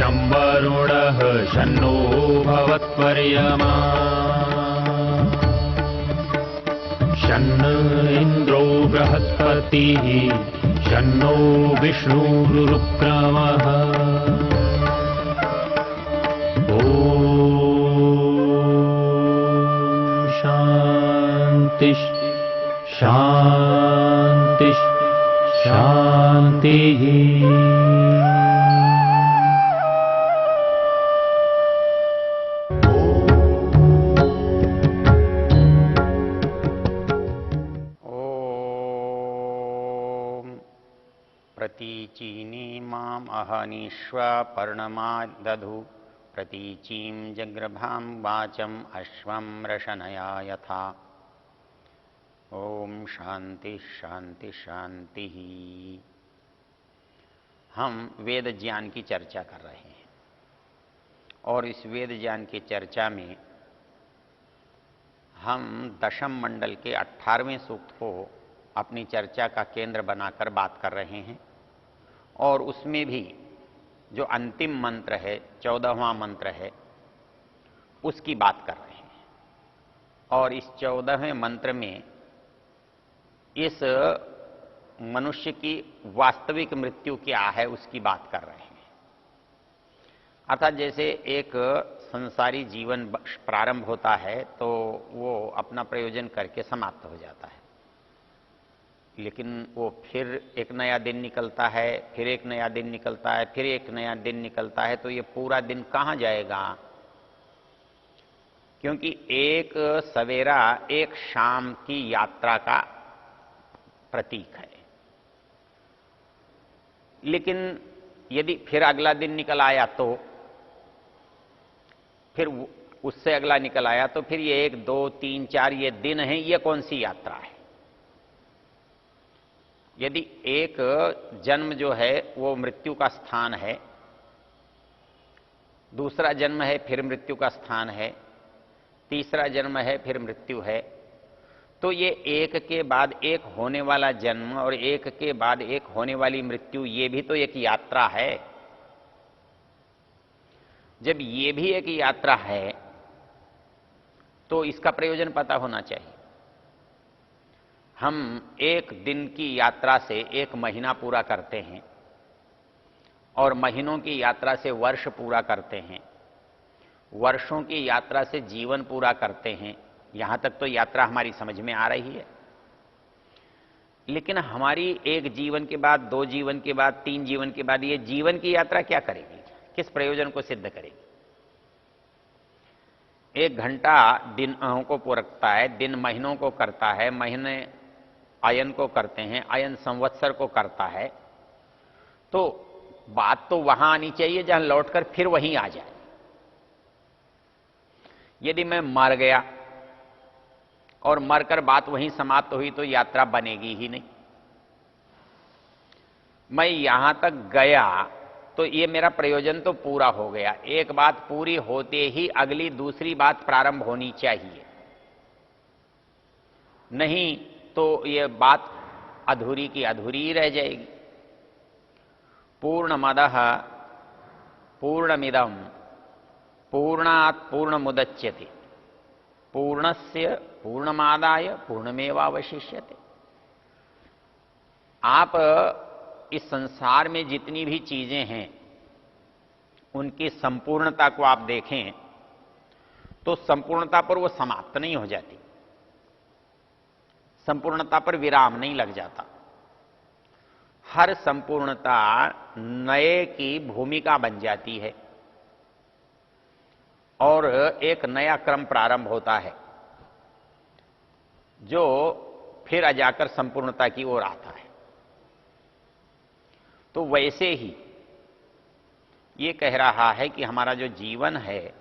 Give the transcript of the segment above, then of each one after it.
शं वरुणः शन्नो भवत्पर्यमा शन्न इन्द्रो बृहस्पतिः शन्नो विष्णुरुक्रमः ॐ शान्ति शान्ति शान्तिः। प्रतीचीनि माम् अहनीष्वा पर्णमा दधु प्रतीचीं जग्रभां वाचम् अश्वं रशनया यथा। ओम शांति शांति शांति। हम वेद ज्ञान की चर्चा कर रहे हैं और इस वेद ज्ञान की चर्चा में हम दशम मंडल के 18वें सूक्त को अपनी चर्चा का केंद्र बनाकर बात कर रहे हैं और उसमें भी जो अंतिम मंत्र है 14वां मंत्र है उसकी बात कर रहे हैं और इस 14वें मंत्र में इस मनुष्य की वास्तविक मृत्यु क्या है उसकी बात कर रहे हैं। अर्थात जैसे एक संसारी जीवन प्रारंभ होता है तो वो अपना प्रयोजन करके समाप्त हो जाता है, लेकिन वो फिर एक नया दिन निकलता है, फिर एक नया दिन निकलता है, फिर एक नया दिन निकलता है, तो ये पूरा दिन कहाँ जाएगा? क्योंकि एक सवेरा एक शाम की यात्रा का प्रतीक है। लेकिन यदि फिर अगला दिन निकल आया तो फिर उससे अगला निकल आया तो फिर ये 1 2 3 4 ये दिन है, ये कौन सी यात्रा है? यदि एक जन्म जो है वो मृत्यु का स्थान है, दूसरा जन्म है फिर मृत्यु का स्थान है, तीसरा जन्म है फिर मृत्यु है, तो ये एक के बाद एक होने वाला जन्म और एक के बाद एक होने वाली मृत्यु, ये भी तो एक यात्रा है। जब ये भी एक यात्रा है तो इसका प्रयोजन पता होना चाहिए। हम एक दिन की यात्रा से एक महीना पूरा करते हैं और महीनों की यात्रा से वर्ष पूरा करते हैं, वर्षों की यात्रा से जीवन पूरा करते हैं। यहां तक तो यात्रा हमारी समझ में आ रही है, लेकिन हमारी एक जीवन के बाद, 2 जीवन के बाद, 3 जीवन के बाद ये जीवन की यात्रा क्या करेगी? किस प्रयोजन को सिद्ध करेगी? 1 घंटा दिनों को पूरकता है, दिन महीनों को करता है, महीने आयन को करते हैं, आयन संवत्सर को करता है। तो बात तो वहां आनी चाहिए जहां लौटकर फिर वहीं आ जाए। यदि मैं मर गया और मरकर बात वहीं समाप्त हुई तो यात्रा बनेगी ही नहीं। मैं यहां तक गया तो ये मेरा प्रयोजन तो पूरा हो गया। एक बात पूरी होते ही अगली दूसरी बात प्रारंभ होनी चाहिए, नहीं तो ये बात अधूरी की अधूरी ही रह जाएगी। पूर्णमदः पूर्णमिदं पूर्णात् पूर्णमुदच्यते पूर्णस्य पूर्णमादाय पूर्णमेवावशिष्यते। आप इस संसार में जितनी भी चीजें हैं उनकी संपूर्णता को आप देखें तो संपूर्णता पर वो समाप्त नहीं हो जाती, संपूर्णता पर विराम नहीं लग जाता। हर संपूर्णता नए की भूमिका बन जाती है और एक नया क्रम प्रारंभ होता है जो फिर जाकर संपूर्णता की ओर आता है। तो वैसे ही ये कह रहा है कि हमारा जो जीवन है,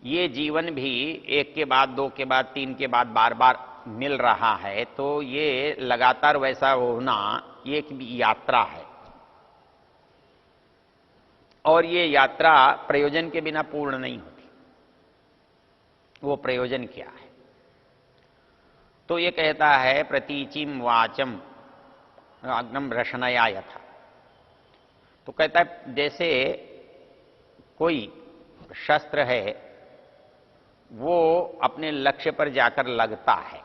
ये जीवन भी 1 के बाद 2 के बाद 3 के बाद बार बार मिल रहा है, तो ये लगातार वैसा होना ये एक यात्रा है और ये यात्रा प्रयोजन के बिना पूर्ण नहीं होती। वो प्रयोजन क्या है? तो ये कहता है प्रतीचिम वाचम अग्नम रशनया यथा। तो कहता है जैसे कोई शस्त्र है वो अपने लक्ष्य पर जाकर लगता है।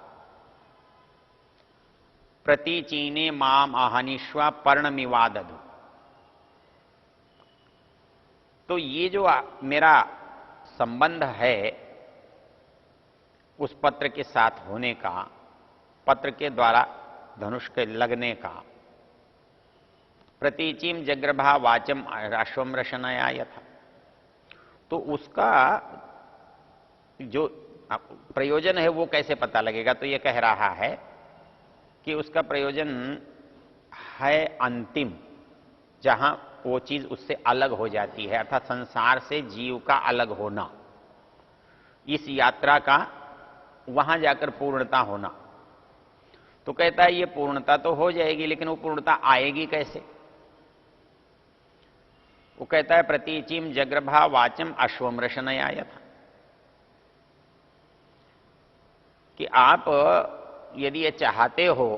प्रतीचीने माम आहनिष्वा पर्णमिवादधु। तो ये जो मेरा संबंध है उस पत्र के साथ होने का, पत्र के द्वारा धनुष के लगने का, प्रतीचीम जग्रभा वाचम अश्वम रशनया यथा, तो उसका जो प्रयोजन है वो कैसे पता लगेगा? तो ये कह रहा है कि उसका प्रयोजन है अंतिम, जहां वो चीज उससे अलग हो जाती है, अर्थात संसार से जीव का अलग होना, इस यात्रा का वहां जाकर पूर्णता होना। तो कहता है ये पूर्णता तो हो जाएगी, लेकिन वो पूर्णता आएगी कैसे? वो कहता है प्रतीचिम जग्रभा वाचम अश्वम रशनया यथा, कि आप यदि ये चाहते हो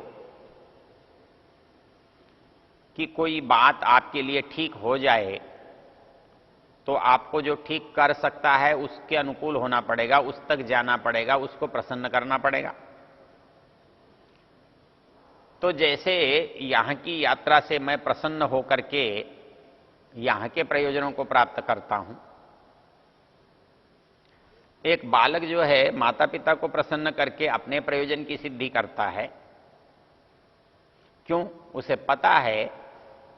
कि कोई बात आपके लिए ठीक हो जाए, तो आपको जो ठीक कर सकता है उसके अनुकूल होना पड़ेगा, उस तक जाना पड़ेगा, उसको प्रसन्न करना पड़ेगा। तो जैसे यहां की यात्रा से मैं प्रसन्न होकर के यहां के प्रयोजनों को प्राप्त करता हूं, एक बालक जो है माता पिता को प्रसन्न करके अपने प्रयोजन की सिद्धि करता है। क्यों? उसे पता है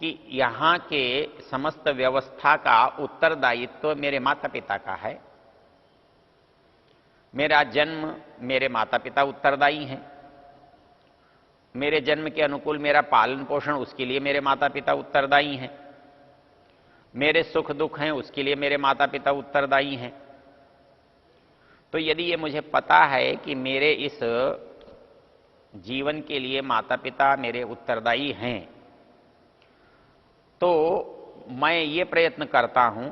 कि यहां के समस्त व्यवस्था का उत्तरदायित्व मेरे माता पिता का है। मेरा जन्म मेरे माता पिता उत्तरदायी हैं, मेरे जन्म के अनुकूल मेरा पालन पोषण उसके लिए मेरे माता पिता उत्तरदायी हैं, मेरे सुख दुख हैं उसके लिए मेरे माता पिता उत्तरदायी हैं। तो यदि ये मुझे पता है कि मेरे इस जीवन के लिए माता पिता मेरे उत्तरदायी हैं, तो मैं ये प्रयत्न करता हूं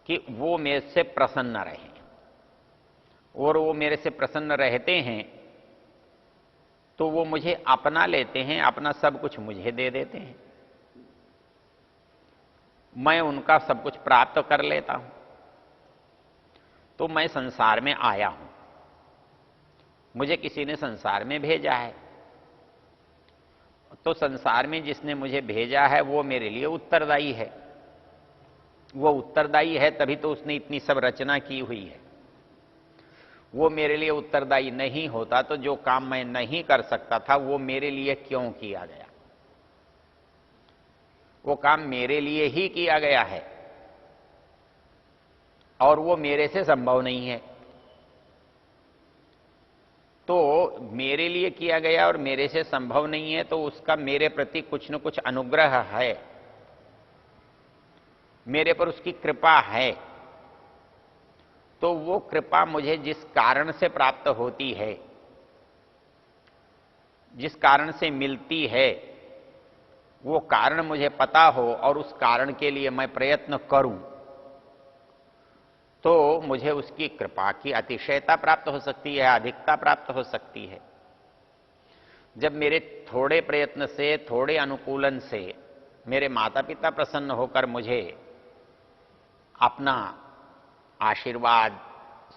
कि वो मेरे से प्रसन्न रहें, और वो मेरे से प्रसन्न रहते हैं तो वो मुझे अपना लेते हैं, अपना सब कुछ मुझे दे देते हैं, मैं उनका सब कुछ प्राप्त कर लेता हूं। तो मैं संसार में आया हूं, मुझे किसी ने संसार में भेजा है, तो संसार में जिसने मुझे भेजा है वो मेरे लिए उत्तरदायी है। वो उत्तरदायी है तभी तो उसने इतनी सब रचना की हुई है। वो मेरे लिए उत्तरदायी नहीं होता तो जो काम मैं नहीं कर सकता था वो मेरे लिए क्यों किया गया? वो काम मेरे लिए ही किया गया है और वो मेरे से संभव नहीं है। तो मेरे लिए किया गया और मेरे से संभव नहीं है, तो उसका मेरे प्रति कुछ न कुछ अनुग्रह है, मेरे पर उसकी कृपा है। तो वो कृपा मुझे जिस कारण से प्राप्त होती है, जिस कारण से मिलती है, वो कारण मुझे पता हो और उस कारण के लिए मैं प्रयत्न करूं, तो मुझे उसकी कृपा की अतिशयता प्राप्त हो सकती है, अधिकता प्राप्त हो सकती है। जब मेरे थोड़े प्रयत्न से, थोड़े अनुकूलन से मेरे माता पिता प्रसन्न होकर मुझे अपना आशीर्वाद,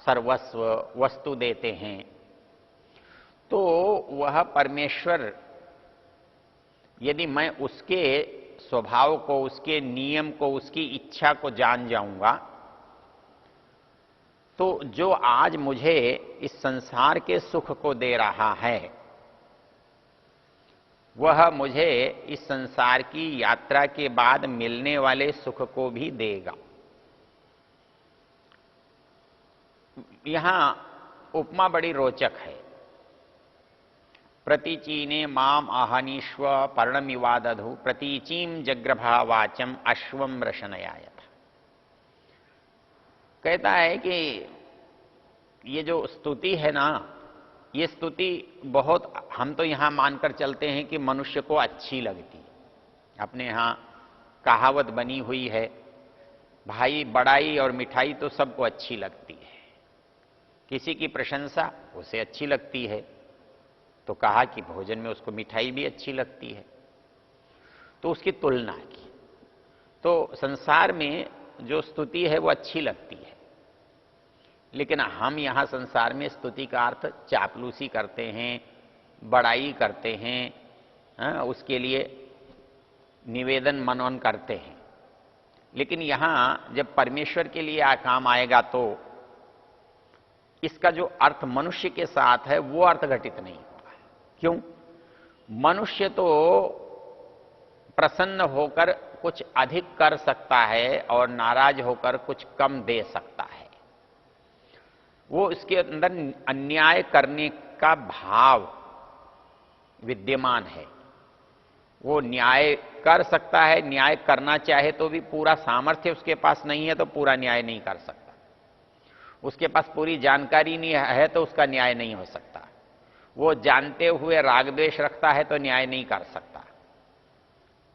सर्वस्व, वस्तु देते हैं, तो वह परमेश्वर, यदि मैं उसके स्वभाव को, उसके नियम को, उसकी इच्छा को जान जाऊंगा, तो जो आज मुझे इस संसार के सुख को दे रहा है, वह मुझे इस संसार की यात्रा के बाद मिलने वाले सुख को भी देगा। यहां उपमा बड़ी रोचक है। प्रतीचीने माम आहनीष्व पर्णमिवादधु प्रतीचीम जग्रभा वाचम अश्वम रशनयाय। कहता है कि ये जो स्तुति है ना, ये स्तुति बहुत, हम तो यहां मानकर चलते हैं कि मनुष्य को अच्छी लगती है। अपने यहां कहावत बनी हुई है, भाई बड़ाई और मिठाई तो सबको अच्छी लगती है, किसी की प्रशंसा उसे अच्छी लगती है, तो कहा कि भोजन में उसको मिठाई भी अच्छी लगती है, तो उसकी तुलना की। तो संसार में जो स्तुति है वो अच्छी लगती है, लेकिन हम यहां संसार में स्तुति का अर्थ चापलूसी करते हैं, बड़ाई करते हैं, उसके लिए निवेदन मनन करते हैं। लेकिन यहां जब परमेश्वर के लिए काम आएगा तो इसका जो अर्थ मनुष्य के साथ है वो अर्थ घटित नहीं होगा। क्यों? मनुष्य तो प्रसन्न होकर कुछ अधिक कर सकता है और नाराज होकर कुछ कम दे सकता है। वो इसके अंदर अन्याय करने का भाव विद्यमान है। वो न्याय कर सकता है, न्याय करना चाहे तो भी पूरा सामर्थ्य उसके पास नहीं है तो पूरा न्याय नहीं कर सकता। उसके पास पूरी जानकारी नहीं है तो उसका न्याय नहीं हो सकता। वो जानते हुए राग द्वेष रखता है तो न्याय नहीं कर सकता।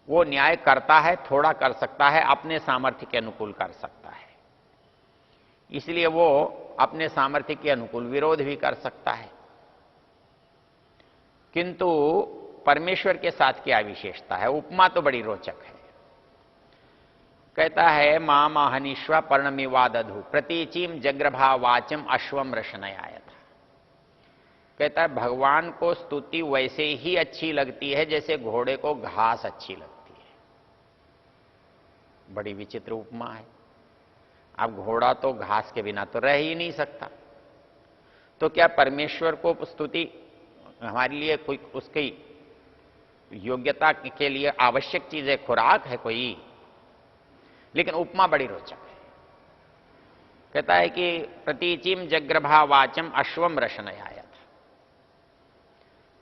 वो न्याय करता है, थोड़ा कर सकता है, अपने सामर्थ्य के अनुकूल कर सकता है। इसलिए वो अपने सामर्थ्य के अनुकूल विरोध भी कर सकता है। किंतु परमेश्वर के साथ क्या विशेषता है? उपमा तो बड़ी रोचक है। कहता है मां महनीश्वा पर्णमिवादधु प्रतीचीम जग्रभा वाचम अश्वम रशनयाय था। कहता है भगवान को स्तुति वैसे ही अच्छी लगती है जैसे घोड़े को घास अच्छी लगती है। बड़ी विचित्र उपमा है। अब घोड़ा तो घास के बिना तो रह ही नहीं सकता, तो क्या परमेश्वर को स्तुति हमारे लिए कोई उसकी योग्यता के लिए आवश्यक चीज है, खुराक है कोई? लेकिन उपमा बड़ी रोचक है। कहता है कि प्रतीचिम जग्रभा वाचम अश्वम रशनयाय था,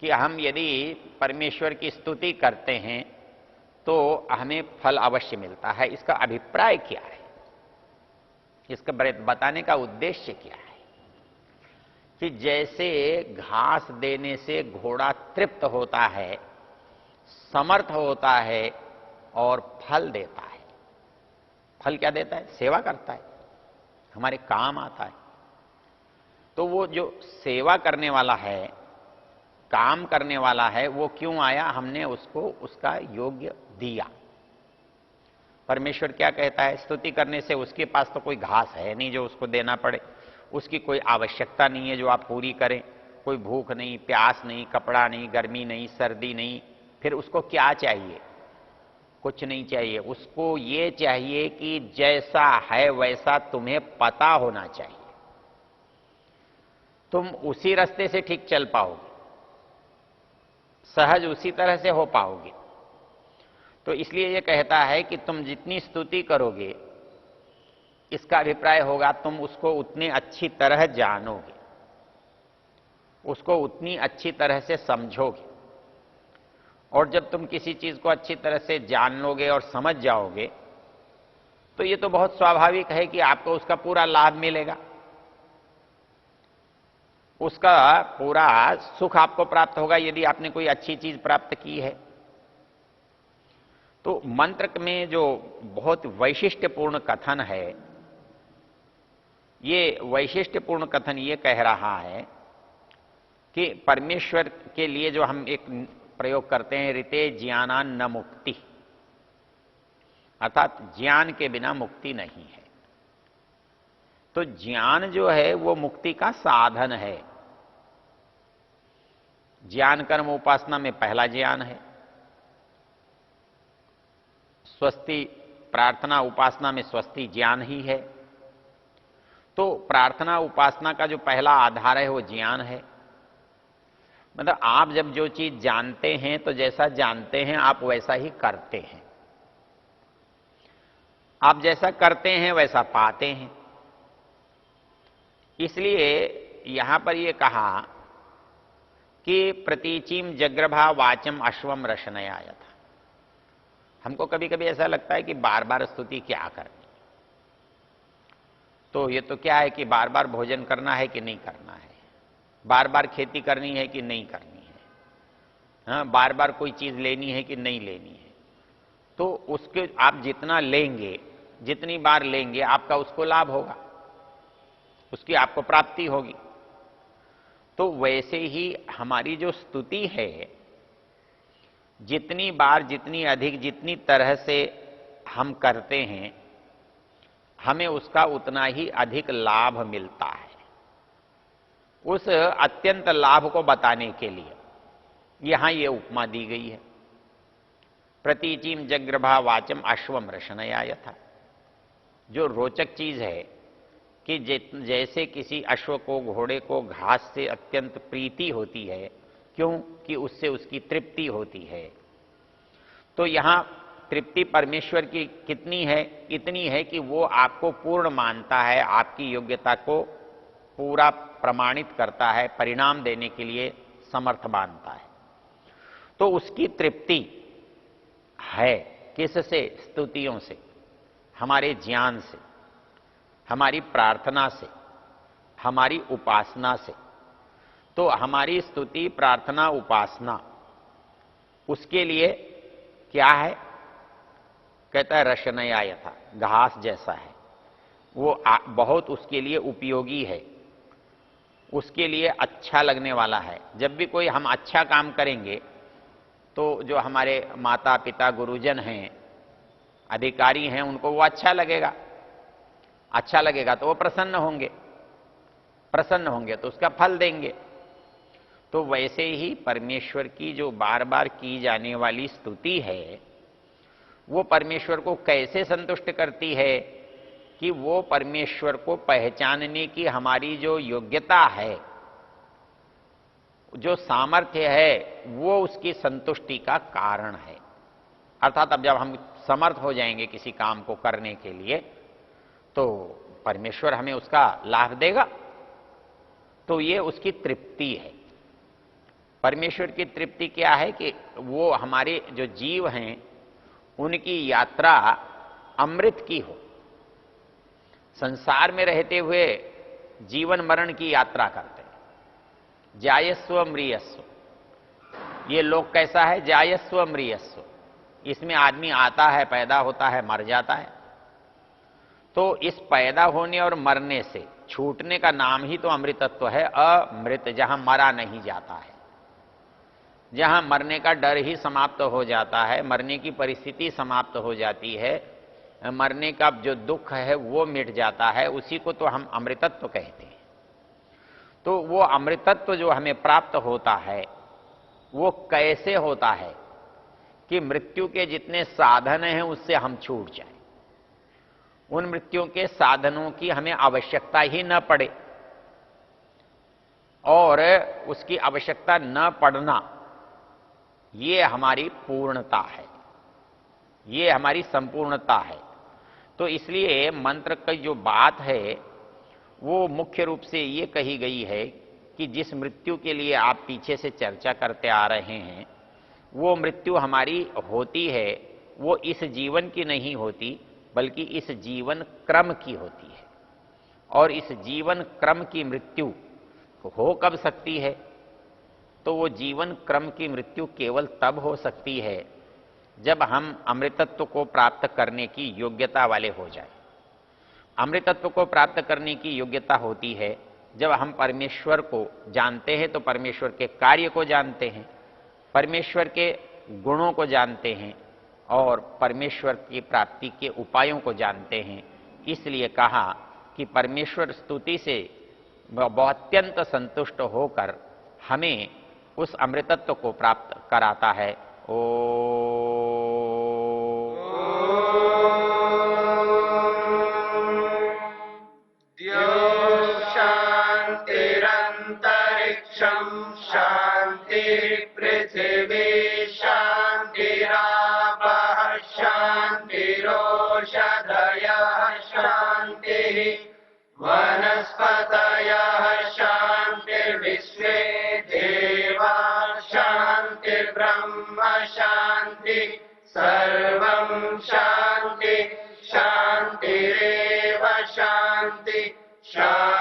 कि हम यदि परमेश्वर की स्तुति करते हैं तो हमें फल अवश्य मिलता है। इसका अभिप्राय क्या है? इसका बताने का उद्देश्य क्या है? कि जैसे घास देने से घोड़ा तृप्त होता है, समर्थ होता है और फल देता है। फल क्या देता है? सेवा करता है, हमारे काम आता है। तो वो जो सेवा करने वाला है, काम करने वाला है, वो क्यों आया? हमने उसको उसका योग्य दिया। परमेश्वर क्या कहता है? स्तुति करने से उसके पास तो कोई घास है नहीं जो उसको देना पड़े, उसकी कोई आवश्यकता नहीं है जो आप पूरी करें, कोई भूख नहीं, प्यास नहीं, कपड़ा नहीं, गर्मी नहीं, सर्दी नहीं। फिर उसको क्या चाहिए? कुछ नहीं चाहिए। उसको ये चाहिए कि जैसा है वैसा तुम्हें पता होना चाहिए, तुम उसी रास्ते से ठीक चल पाओगे, सहज उसी तरह से हो पाओगे। तो इसलिए ये कहता है कि तुम जितनी स्तुति करोगे, इसका अभिप्राय होगा तुम उसको उतनी अच्छी तरह जानोगे, उसको उतनी अच्छी तरह से समझोगे। और जब तुम किसी चीज को अच्छी तरह से जान लोगे और समझ जाओगे तो ये तो बहुत स्वाभाविक है कि आपको उसका पूरा लाभ मिलेगा, उसका पूरा सुख आपको प्राप्त होगा यदि आपने कोई अच्छी चीज प्राप्त की है। तो मंत्र में जो बहुत वैशिष्ट्यपूर्ण कथन है, ये वैशिष्ट्यपूर्ण कथन ये कह रहा है कि परमेश्वर के लिए जो हम एक प्रयोग करते हैं, ऋते ज्ञाना न मुक्ति, अर्थात ज्ञान के बिना मुक्ति नहीं है। तो ज्ञान जो है वो मुक्ति का साधन है। ज्ञान कर्म उपासना में पहला ज्ञान है, स्वस्ति प्रार्थना उपासना में स्वस्ति ज्ञान ही है। तो प्रार्थना उपासना का जो पहला आधार है वो ज्ञान है। मतलब आप जब जो चीज जानते हैं तो जैसा जानते हैं आप वैसा ही करते हैं, आप जैसा करते हैं वैसा पाते हैं। इसलिए यहां पर यह कहा कि प्रतीचीम जग्रभा वाचम अश्वम रशनयाय था। हमको कभी कभी ऐसा लगता है कि बार बार स्तुति क्या करनी, तो ये तो क्या है कि बार बार भोजन करना है कि नहीं करना है, बार बार खेती करनी है कि नहीं करनी है, हाँ, बार बार कोई चीज लेनी है कि नहीं लेनी है। तो उसके आप जितना लेंगे, जितनी बार लेंगे, आपका उसको लाभ होगा, उसकी आपको प्राप्ति होगी। तो वैसे ही हमारी जो स्तुति है, जितनी बार, जितनी अधिक, जितनी तरह से हम करते हैं हमें उसका उतना ही अधिक लाभ मिलता है। उस अत्यंत लाभ को बताने के लिए यहां ये उपमा दी गई है। प्रतीचीम जग्रभा वाचम अश्वम रशनया यथा। जो रोचक चीज है कि जैसे किसी अश्व को, घोड़े को घास से अत्यंत प्रीति होती है, क्यों कि उससे उसकी तृप्ति होती है। तो यहां तृप्ति परमेश्वर की कितनी है? इतनी है कि वो आपको पूर्ण मानता है, आपकी योग्यता को पूरा प्रमाणित करता है, परिणाम देने के लिए समर्थ मानता है। तो उसकी तृप्ति है किससे? स्तुतियों से, हमारे ज्ञान से, हमारी प्रार्थना से, हमारी उपासना से। तो हमारी स्तुति, प्रार्थना, उपासना उसके लिए क्या है? कहता है रशनया यथा, घास जैसा है वो, बहुत उसके लिए उपयोगी है, उसके लिए अच्छा लगने वाला है। जब भी कोई हम अच्छा काम करेंगे तो जो हमारे माता पिता गुरुजन हैं, अधिकारी हैं, उनको वो अच्छा लगेगा। अच्छा लगेगा तो वो प्रसन्न होंगे, प्रसन्न होंगे तो उसका फल देंगे। तो वैसे ही परमेश्वर की जो बार बार की जाने वाली स्तुति है वो परमेश्वर को कैसे संतुष्ट करती है कि वो परमेश्वर को पहचानने की हमारी जो योग्यता है, जो सामर्थ्य है, वो उसकी संतुष्टि का कारण है। अर्थात अब जब हम समर्थ हो जाएंगे किसी काम को करने के लिए तो परमेश्वर हमें उसका लाभ देगा। तो ये उसकी तृप्ति है। परमेश्वर की तृप्ति क्या है कि वो हमारे जो जीव हैं उनकी यात्रा अमृत की हो। संसार में रहते हुए जीवन मरण की यात्रा करते हैं। जायस्व म्रियस्व, ये लोक कैसा है? जायस्व म्रियस्व। इसमें आदमी आता है, पैदा होता है, मर जाता है। तो इस पैदा होने और मरने से छूटने का नाम ही तो अमृतत्व है। अमृत, जहां मरा नहीं जाता है, जहां मरने का डर ही समाप्त हो जाता है, मरने की परिस्थिति समाप्त हो जाती है, मरने का जो दुख है वो मिट जाता है, उसी को तो हम अमृतत्व कहते हैं। तो वो अमृतत्व जो हमें प्राप्त होता है वो कैसे होता है कि मृत्यु के जितने साधन हैं उससे हम छूट जाएं, उन मृत्यु के साधनों की हमें आवश्यकता ही न पड़े, और उसकी आवश्यकता न पड़ना ये हमारी पूर्णता है, ये हमारी संपूर्णता है। तो इसलिए मंत्र की जो बात है वो मुख्य रूप से ये कही गई है कि जिस मृत्यु के लिए आप पीछे से चर्चा करते आ रहे हैं वो मृत्यु हमारी होती है, वो इस जीवन की नहीं होती बल्कि इस जीवन क्रम की होती है। और इस जीवन क्रम की मृत्यु हो कब सकती है? तो वो जीवन क्रम की मृत्यु केवल तब हो सकती है जब हम अमृतत्व को प्राप्त करने की योग्यता वाले हो जाए। अमृतत्व को प्राप्त करने की योग्यता होती है जब हम परमेश्वर को जानते हैं, तो परमेश्वर के कार्य को जानते हैं, परमेश्वर के गुणों को जानते हैं और परमेश्वर की प्राप्ति के उपायों को जानते हैं। इसलिए कहा कि परमेश्वर स्तुति से बहुत अत्यंत संतुष्ट होकर हमें उस अमृतत्व को प्राप्त कराता है। शांतिरंतरिक्षं शांति पृथिवी शांतिरापः शांतिरोषधयः शांतिः वनस्पतयः शांतिर्विश्वे देवा शांतिर्ब्रह्म शांति सर्वं शांति शांतिरेव शांति शांति